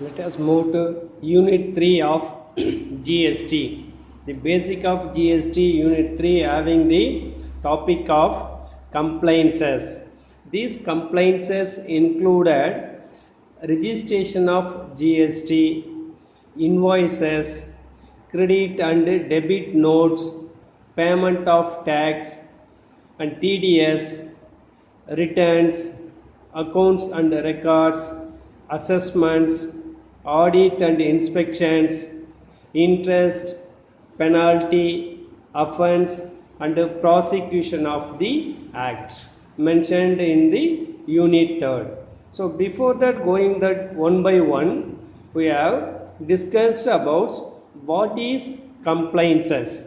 Let us move to Unit 3 of GST. The basic of GST Unit 3 having the topic of compliances. These compliances included registration of GST, invoices, credit and debit notes, payment of tax and TDS, returns, accounts and records, assessments, audit and inspections, interest, penalty, offence and prosecution of the act mentioned in the unit 3rd. So before that, going that one by one, we have discussed about what is compliances.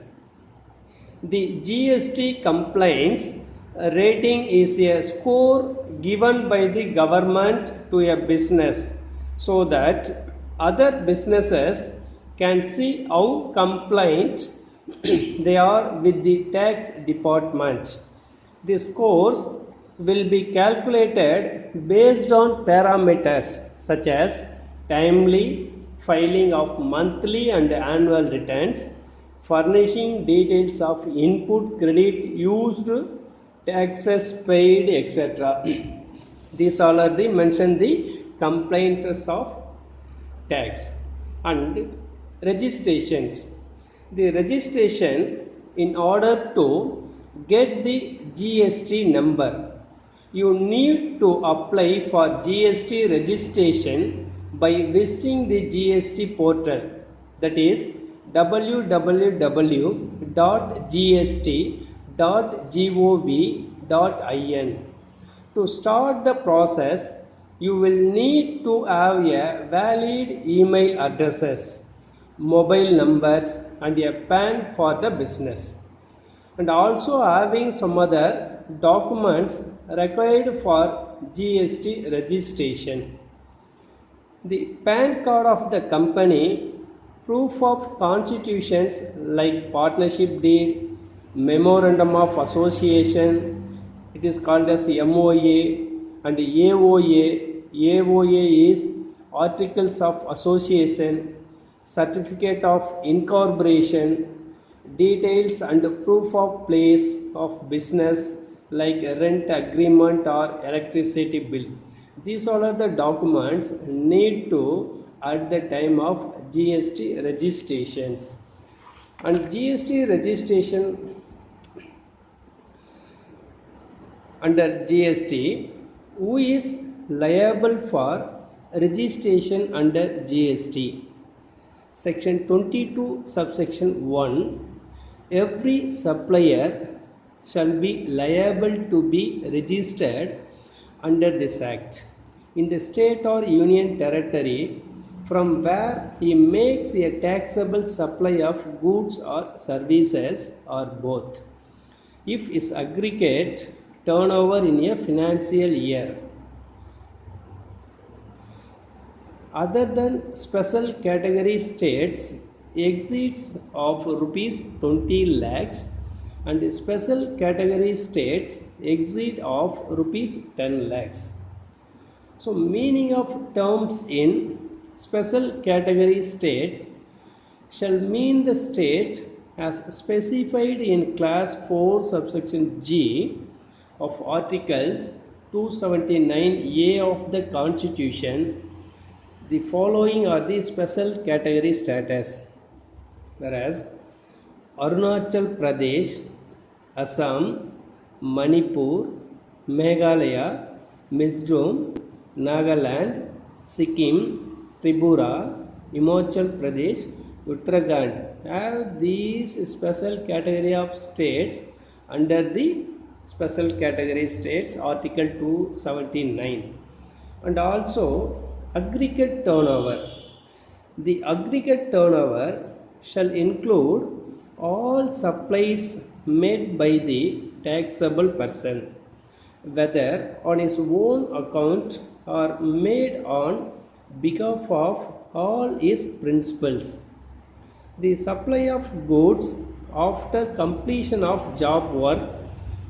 The GST compliance rating is a score given by the government to a business so that other businesses can see how compliant they are with the tax department. The scores will be calculated based on parameters such as timely filing of monthly and annual returns, furnishing details of input, credit used, taxes paid, etc. These all are the mentioned the compliances of tax. And registrations. The registration, in order to get the GST number, you need to apply for GST registration by visiting the GST portal, that is www.gst.gov.in. To start the process, you will need to have a valid email addresses, mobile numbers and a PAN for the business, and also having some other documents required for GST registration. The PAN card of the company, proof of constitutions like partnership deed, memorandum of association, it is called as MOA, and AOA. AOA is articles of association, certificate of incorporation, details and proof of place of business like rent agreement or electricity bill. These all are the documents need to at the time of GST registrations. And GST registration under GST, who is liable for registration under GST? Section 22 subsection 1, every supplier shall be liable to be registered under this act in the state or union territory from where he makes a taxable supply of goods or services or both, if his aggregate turnover in a financial year other than special category states exceeds of rupees 20 lakhs and special category states exceed of rupees 10 lakhs. So meaning of terms in special category states shall mean the state as specified in class 4 subsection G of articles 279A of the Constitution. The following are the special category status, whereas Arunachal Pradesh, Assam, Manipur, Meghalaya, Mizoram, Nagaland, Sikkim, Tripura, Himachal Pradesh, Uttarakhand have these special category of states under the special category states article 279. And also aggregate turnover. The aggregate turnover shall include all supplies made by the taxable person, whether on his own account or made on behalf of all his principals. The supply of goods after completion of job work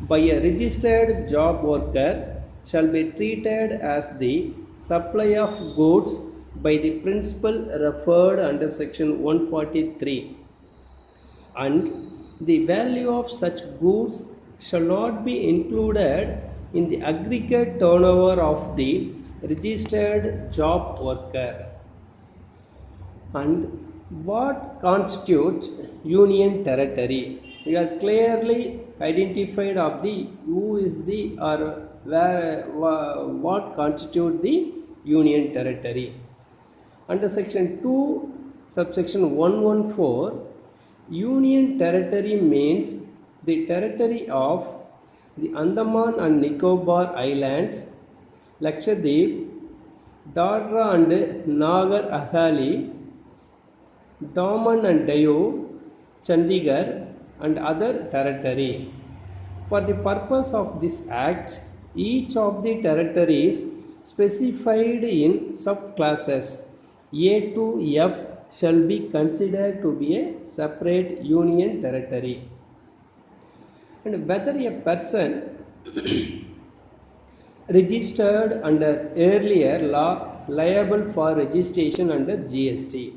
by a registered job worker shall be treated as the supply of goods by the principle referred under section 143, and the value of such goods shall not be included in the aggregate turnover of the registered job worker. And what constitutes union territory? We are clearly identified of the who is the or where what constitute the union territory. Under section 2 subsection 114, union territory means the territory of the Andaman and Nicobar Islands, Lakshadweep, Dadra and Nagar Haveli, Daman and Diu, Chandigarh and other territory. For the purpose of this act, each of the territories specified in subclasses A to F shall be considered to be a separate union territory. And whether a person registered under earlier law liable for registration under GST.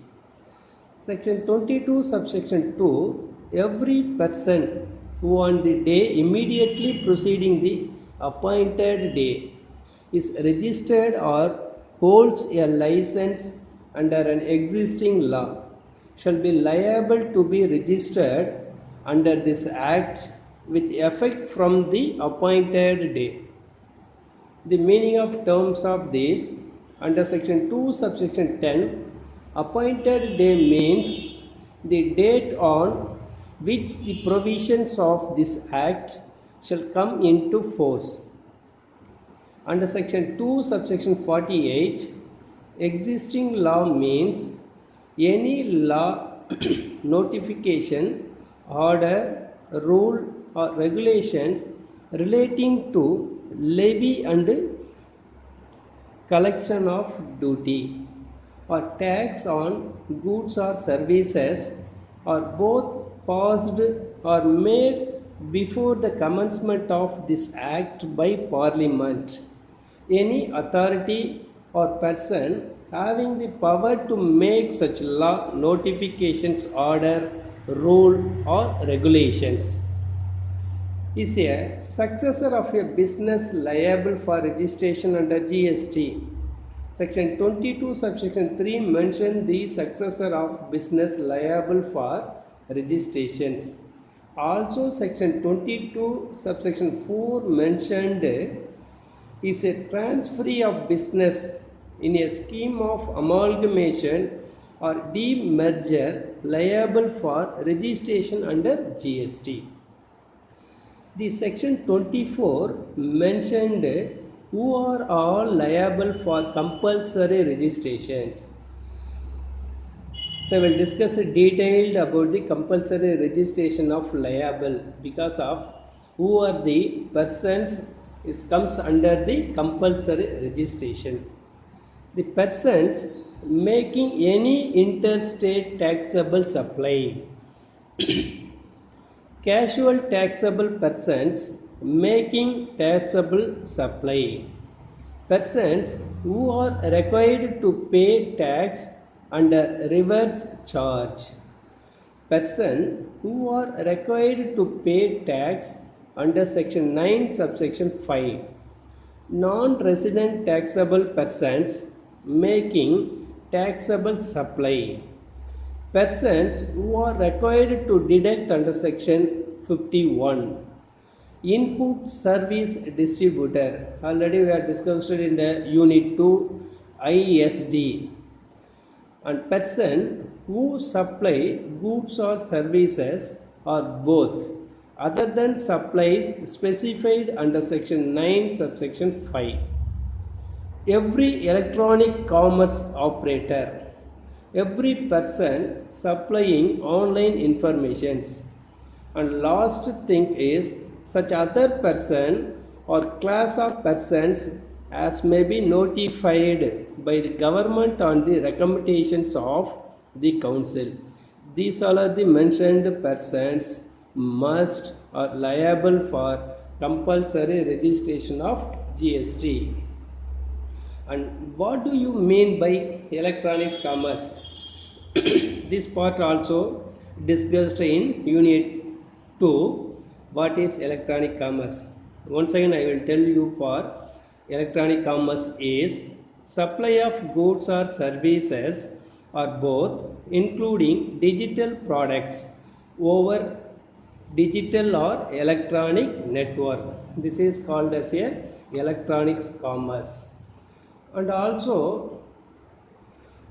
Section 22 subsection 2, every person who on the day immediately preceding the appointed day is registered or holds a license under an existing law shall be liable to be registered under this act with effect from the appointed day. The meaning of terms of this under section 2 subsection 10, appointed day means the date on which the provisions of this act shall come into force. Under section 2 subsection 48, existing law means any law, notification, order, rule or regulations relating to levy and collection of duty or tax on goods or services are both passed or made before the commencement of this act by Parliament. Any authority or person having the power to make such law, notifications, order, rule or regulations is a successor of a business liable for registration under GST. Section 22 subsection 3 mentions the successor of business liable for registrations. Also section 22 subsection 4 mentioned is a transferee of business in a scheme of amalgamation or demerger liable for registration under GST. The section 24 mentioned who are all liable for compulsory registrations. So I will discuss detailed about the compulsory registration of liable because of who are the persons comes under the compulsory registration. The persons making any interstate taxable supply, casual taxable persons making taxable supply, persons who are required to pay tax under reverse charge, person who are required to pay tax under section 9 subsection 5, non-resident taxable persons making taxable supply, persons who are required to deduct under section 51, input service distributor, already we have discussed it in the unit 2 ISD, and person who supply goods or services or both other than supplies specified under section 9 subsection 5. Every electronic commerce operator, every person supplying online informations, and last thing is such other person or class of persons as may be notified by the government on the recommendations of the council. These all are the mentioned persons must or liable for compulsory registration of GST. And what do you mean by electronics commerce? This part also discussed in unit 2. What is electronic commerce? Once again I will tell you, for electronic commerce is supply of goods or services or both, including digital products over digital or electronic network. This is called as a electronics commerce. And also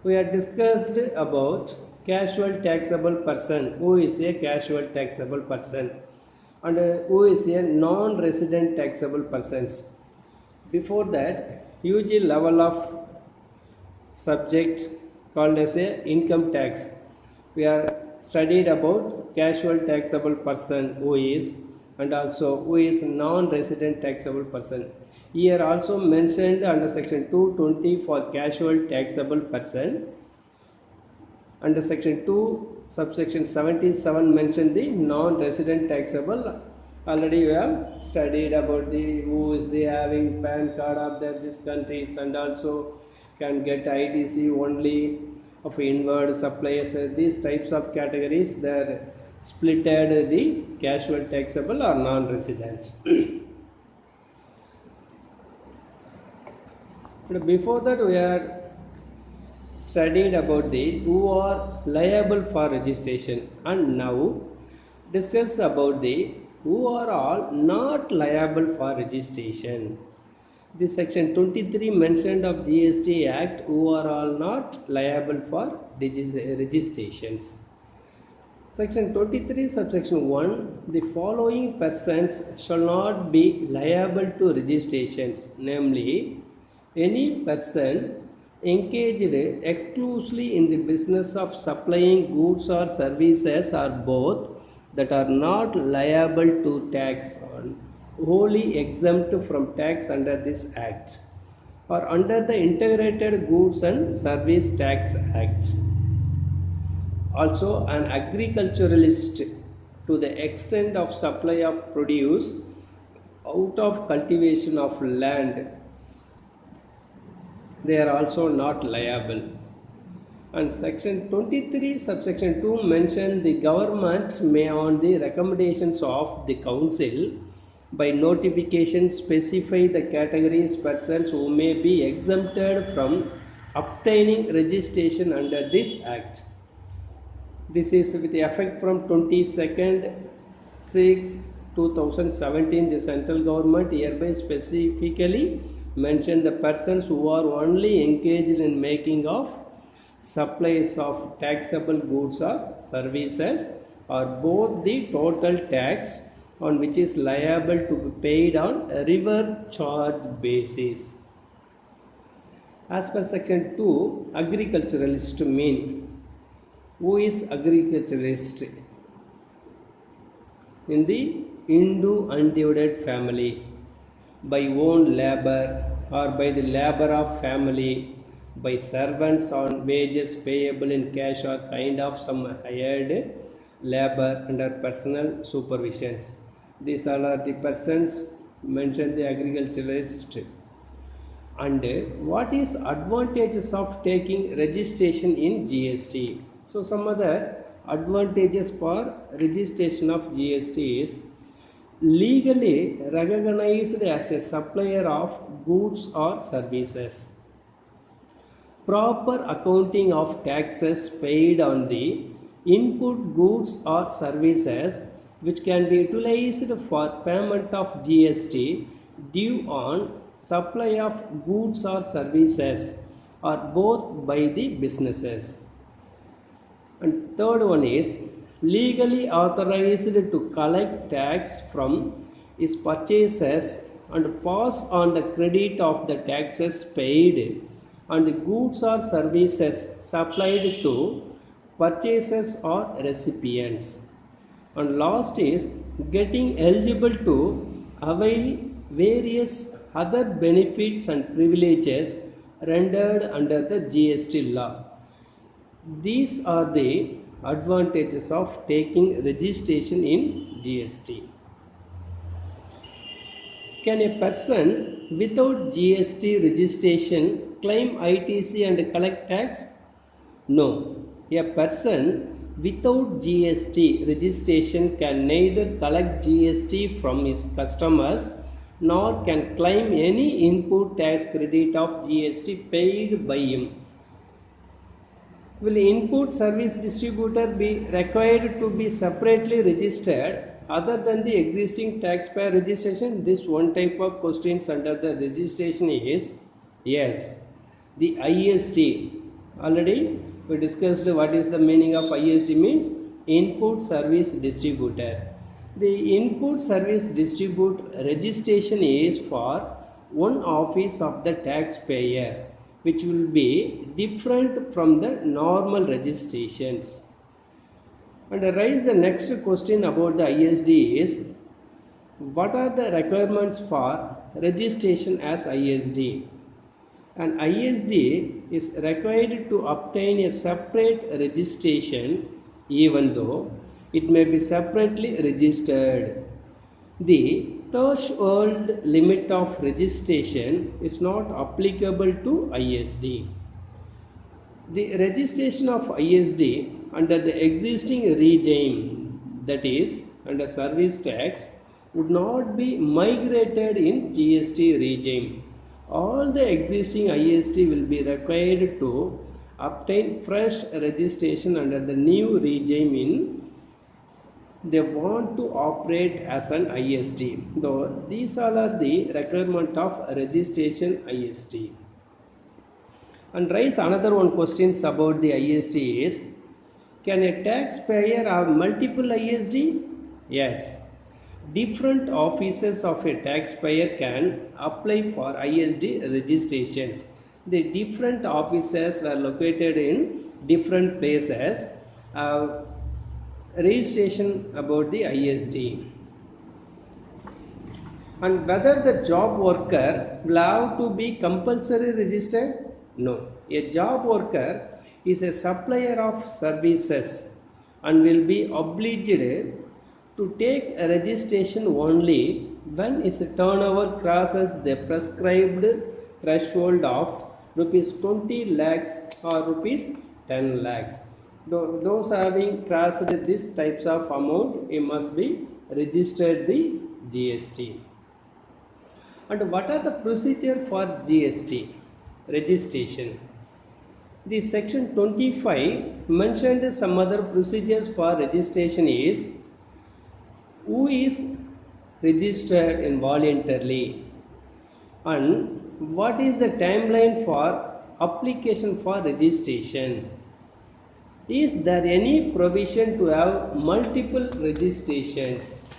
we have discussed about casual taxable person. Who is a casual taxable person, and who is a non-resident taxable persons. Before that, huge level of subject called as a income tax. We are studied about casual taxable person who is, and also who is non-resident taxable person. Here also mentioned under section 220 for casual taxable person. Under section 2 subsection 77 mentioned the non-resident taxable. Already you have studied about the who is the having PAN card of these countries, and also can get ITC only of inward suppliers. These types of categories, they are splitted the casual taxable or non-residents. Before that we are studied about the who are liable for registration, and now discuss about the who are all not liable for registration. The section 23 mentioned of GST Act who are all not liable for registrations. Section 23 subsection 1, the following persons shall not be liable to registrations, namely any person engaged exclusively in the business of supplying goods or services or both, that are not liable to tax on, wholly exempt from tax under this Act or under the Integrated Goods and Service Tax Act. Also, an agriculturalist, to the extent of supply of produce out of cultivation of land, they are also not liable. And section 23 subsection 2 mentioned the government may, on the recommendations of the council, by notification specify the categories persons who may be exempted from obtaining registration under this Act. This is with effect from 22nd 6 2017. The central government hereby specifically mentioned the persons who are only engaged in making of supplies of taxable goods or services or both the total tax on which is liable to be paid on a reverse charge basis. As per section 2, agriculturalist mean. Who is agriculturalist? In the Hindu undivided family, by own labor or by the labor of family, by servants on wages payable in cash or kind of some hired labor under personal supervisions. These all are the persons mentioned the agriculturalist. And what is advantages of taking registration in GST? So some other advantages for registration of GST is legally recognized as a supplier of goods or services, proper accounting of taxes paid on the input goods or services which can be utilized for payment of GST due on supply of goods or services or both by the businesses. And third one is legally authorized to collect tax from its purchases and pass on the credit of the taxes paid on the goods or services supplied to purchasers or recipients. And last is getting eligible to avail various other benefits and privileges rendered under the GST law. These are the advantages of taking registration in GST. Can a person without GST registration claim ITC and collect tax? No. A person without GST registration can neither collect GST from his customers nor can claim any input tax credit of GST paid by him. Will input service distributor be required to be separately registered other than the existing taxpayer registration? This one type of questions under the registration is yes. The ISD, already we discussed what is the meaning of ISD means input service distributor. The input service distributor registration is for one office of the taxpayer, which will be different from the normal registrations. And I raise the next question about the ISD is what are the requirements for registration as ISD? An ISD is required to obtain a separate registration even though it may be separately registered. The threshold limit of registration is not applicable to ISD. The registration of ISD under the existing regime, that is under service tax, would not be migrated in GST regime. All the existing ISD will be required to obtain fresh registration under the new regime in they want to operate as an ISD. Though these all are the requirement of registration ISD. And raise another one questions about the ISD is can a taxpayer have multiple ISD? Yes. Different offices of a taxpayer can apply for ISD registrations. The different offices were located in different places. Registration about the ISD. And whether the job worker will have to be compulsory registered? No. A job worker is a supplier of services and will be obliged to take a registration only when his turnover crosses the prescribed threshold of rupees 20 lakhs or rupees 10 lakhs. Those having crossed these types of amount, it must be registered the GST. And what are the procedure for GST registration? The section 25 mentioned some other procedures for registration is who is registered involuntarily and what is the timeline for application for registration. Is there any provision to have multiple registrations?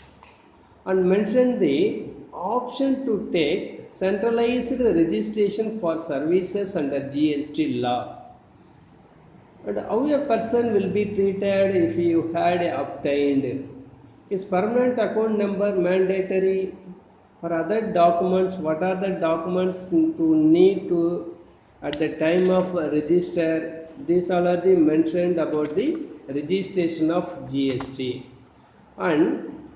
And mention the option to take centralized registration for services under GST law. And how a person will be treated if you had obtained? Is permanent account number mandatory? For other documents, what are the documents to need to at the time of register? These all are the mentioned about the registration of GST. And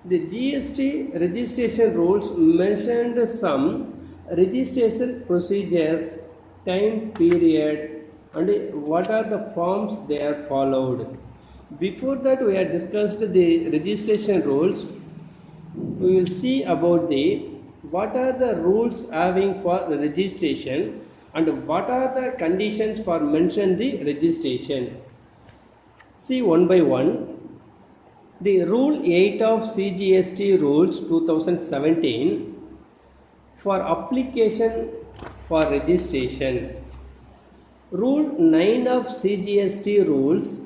the GST registration rules mentioned some registration procedures, time period, and what are the forms they are followed. Before that, we had discussed the registration rules. We will see about the what are the rules having for the registration and what are the conditions for mention the registration. See one by one. The Rule 8 of CGST Rules 2017 for application for registration. Rule 9 of CGST Rules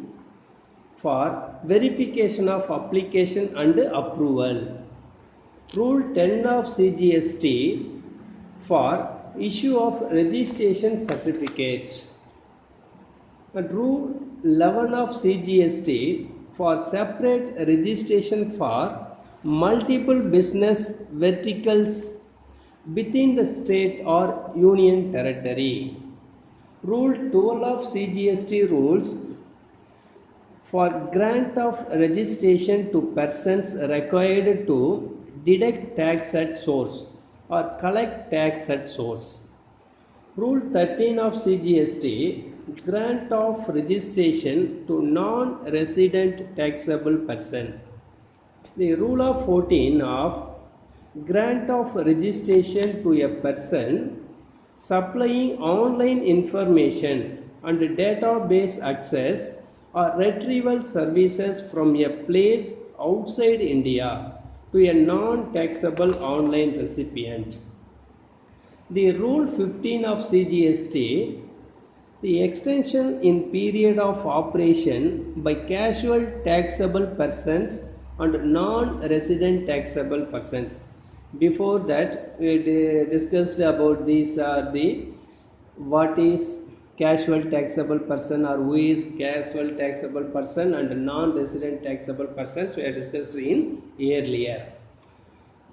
for verification of application and approval. Rule 10 of CGST for issue of registration certificates. And Rule 11 of CGST for separate registration for multiple business verticals within the state or union territory. Rule 12 of CGST rules for grant of registration to persons required to deduct tax at source or collect tax at source. Rule 13 of CGST, grant of registration to non-resident taxable person. The rule of 14 of grant of registration to a person supplying online information and database access or retrieval services from a place outside India to a non-taxable online recipient. The Rule 15 of CGST, the extension in period of operation by casual taxable persons and non-resident taxable persons. Before that, we discussed about these are the what is casual taxable person or who is casual taxable person and non-resident taxable persons we have discussed in earlier.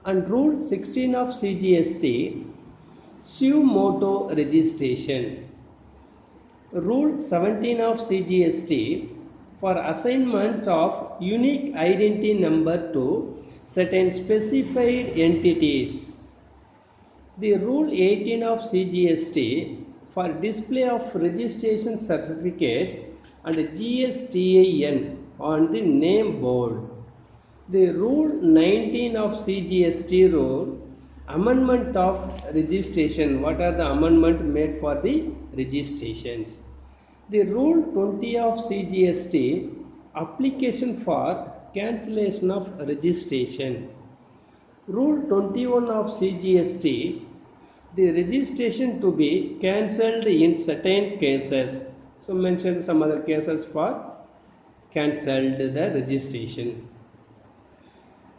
And Rule 16 of CGST, suo motu registration. Rule 17 of CGST, for assignment of unique identity number to certain specified entities. The Rule 18 of CGST, for display of registration certificate and GSTIN on the name board. The Rule 19 of CGST rule, amendment of registration. What are the amendment made for the registrations? The Rule 20 of CGST, application for cancellation of registration. Rule 21 of CGST, the registration to be cancelled in certain cases. So mention some other cases for cancelled the registration.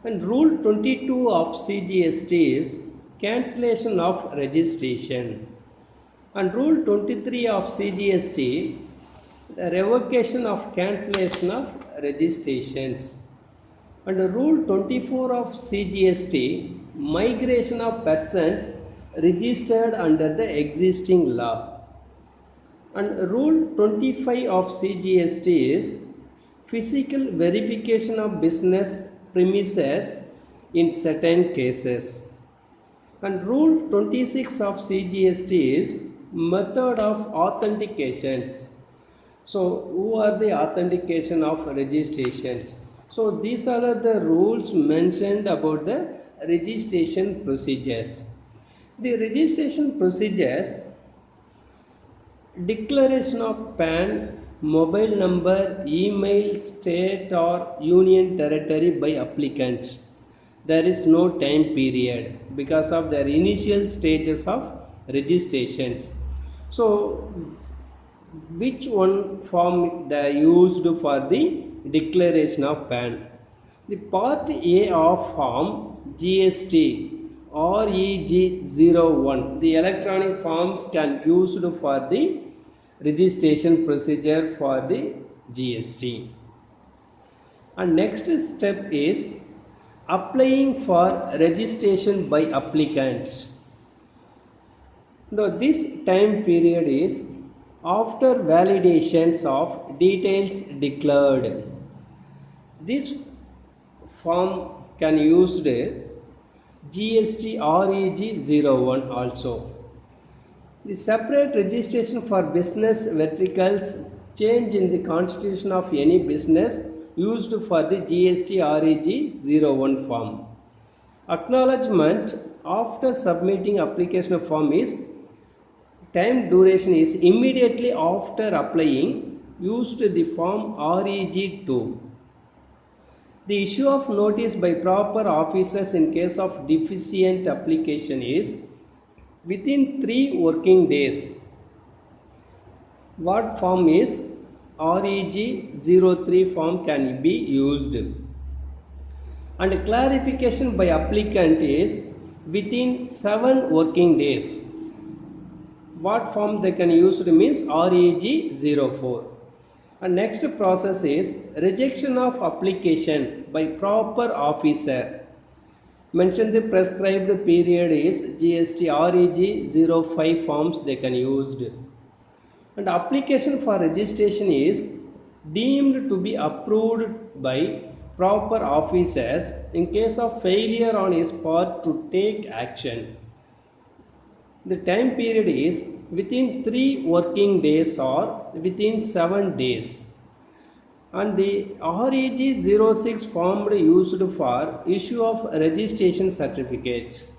And Rule 22 of CGST is cancellation of registration. And Rule 23 of CGST, the revocation of cancellation of registrations. And Rule 24 of CGST, migration of persons registered under the existing law. And Rule 25 of CGST is physical verification of business premises in certain cases. And Rule 26 of CGST is method of authentications. So who are the authentication of registrations? So these are the rules mentioned about the registration procedures. The registration procedures: declaration of PAN, mobile number, email, state or union territory by applicants. There is no time period because of their initial stages of registrations. So which one form they used for the declaration of PAN? The Part A of Form GST REG01, the electronic forms can be used for the registration procedure for the GST. And next step is applying for registration by applicants. Now this time period is after validations of details declared. This form can use GST REG01 also. The separate registration for business verticals, change in the constitution of any business used for the GST REG01 form. Acknowledgement after submitting application form is time duration is immediately after applying, used the form REG2. The issue of notice by proper officers in case of deficient application is within 3 working days. What form is REG03 form can be used. And clarification by applicant is within 7 working days. What form they can use means REG04. And next process is rejection of application by proper officer. Mention the prescribed period is GST REG05 forms they can use. And application for registration is deemed to be approved by proper officers in case of failure on his part to take action. The time period is within 3 working days or within 7 days. And the REG 06 form used for issue of registration certificates.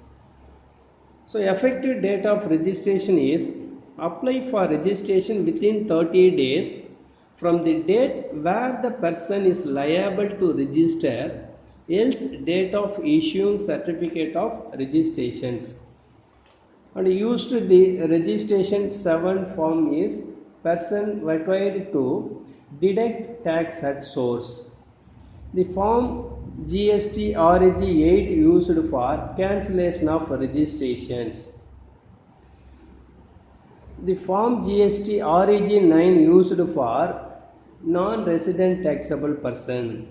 So effective date of registration is apply for registration within 30 days from the date where the person is liable to register, else date of issuing certificate of registrations. And used the registration 7 form is person required to deduct tax at source. The form GST REG 8 used for cancellation of registrations. The form GST REG 9 used for non-resident taxable person.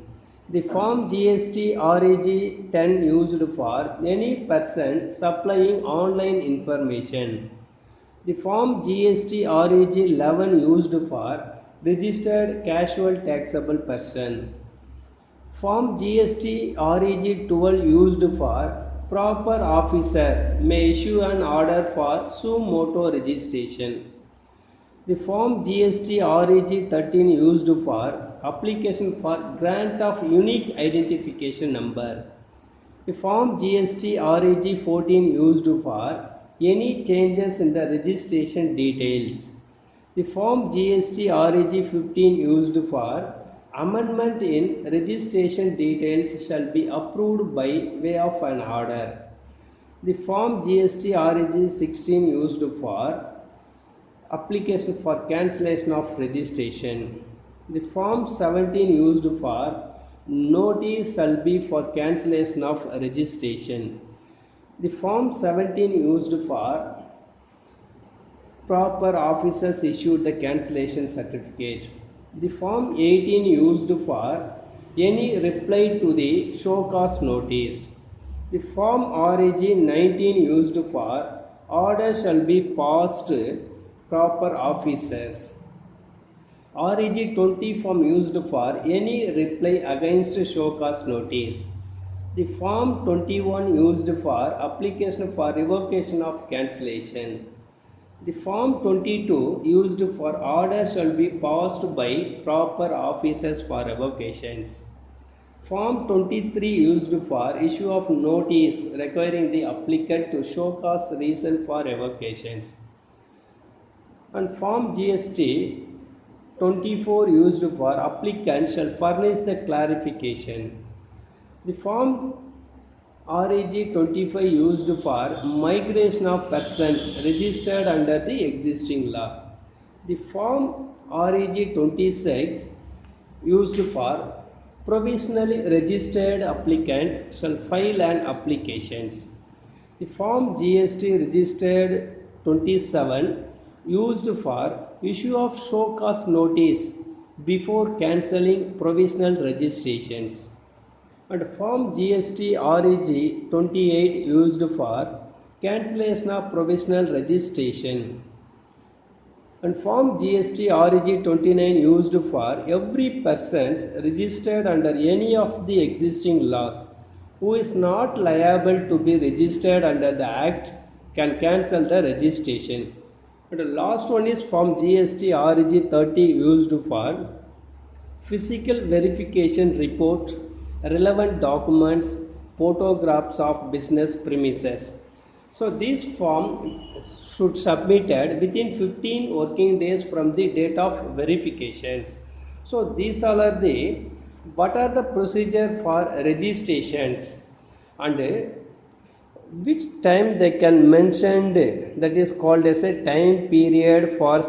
The form GST REG 10 used for any person supplying online information. The form GST REG 11 used for registered casual taxable person. Form GST REG 12 used for proper officer may issue an order for suo motu registration. The form GST REG 13 used for application for grant of unique identification number. The form GST REG 14 used for any changes in the registration details. The form GST REG 15 used for amendment in registration details shall be approved by way of an order. The form GST REG 16 used for application for cancellation of registration. The form 17 used for notice shall be for cancellation of registration. The form 17 used for proper officers issued the cancellation certificate. The form 18 used for any reply to the show cause notice. The form REG 19 used for order shall be passed proper officers. REG 20 form used for any reply against show cause notice. The form 21 used for application for revocation of cancellation. The form 22 used for order shall be passed by proper officers for revocations. Form 23 used for issue of notice requiring the applicant to show cause reason for revocations. And form GST 24 used for applicant shall furnish the clarification. The form REG 25 used for migration of persons registered under the existing law. The form REG 26 used for provisionally registered applicant shall file an applications. The form GST registered 27 used for issue of show cause notice before cancelling provisional registrations. And form GST REG 28 used for cancellation of provisional registration. And form GST REG 29 used for every person registered under any of the existing laws who is not liable to be registered under the Act can cancel the registration. And the last one is form GST REG 30 used for physical verification report, relevant documents, photographs of business premises. So this form should submitted within 15 working days from the date of verifications. So these all are the what are the procedure for registrations and which time they can mention, that is called as a time period for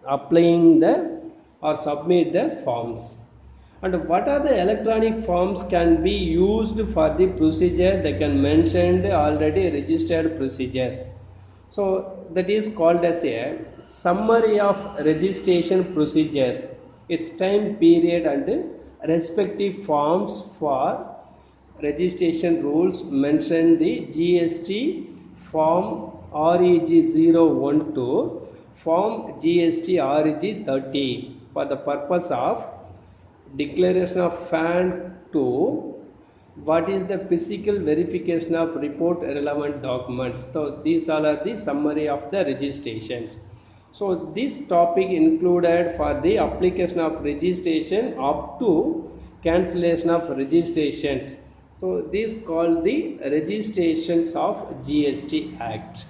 applying the or submit the forms. And what are the electronic forms can be used for the procedure, they can mention already registered procedures. So that is called as a summary of registration procedures, its time period and respective forms for registration rules mentioned the GST form REG 012 to form GST REG 30 for the purpose of declaration of fan to What is the physical verification of report relevant documents? So these all are the summary of the registrations. So this topic included for the application of registration up to cancellation of registrations. So these called the registrations of GST Act.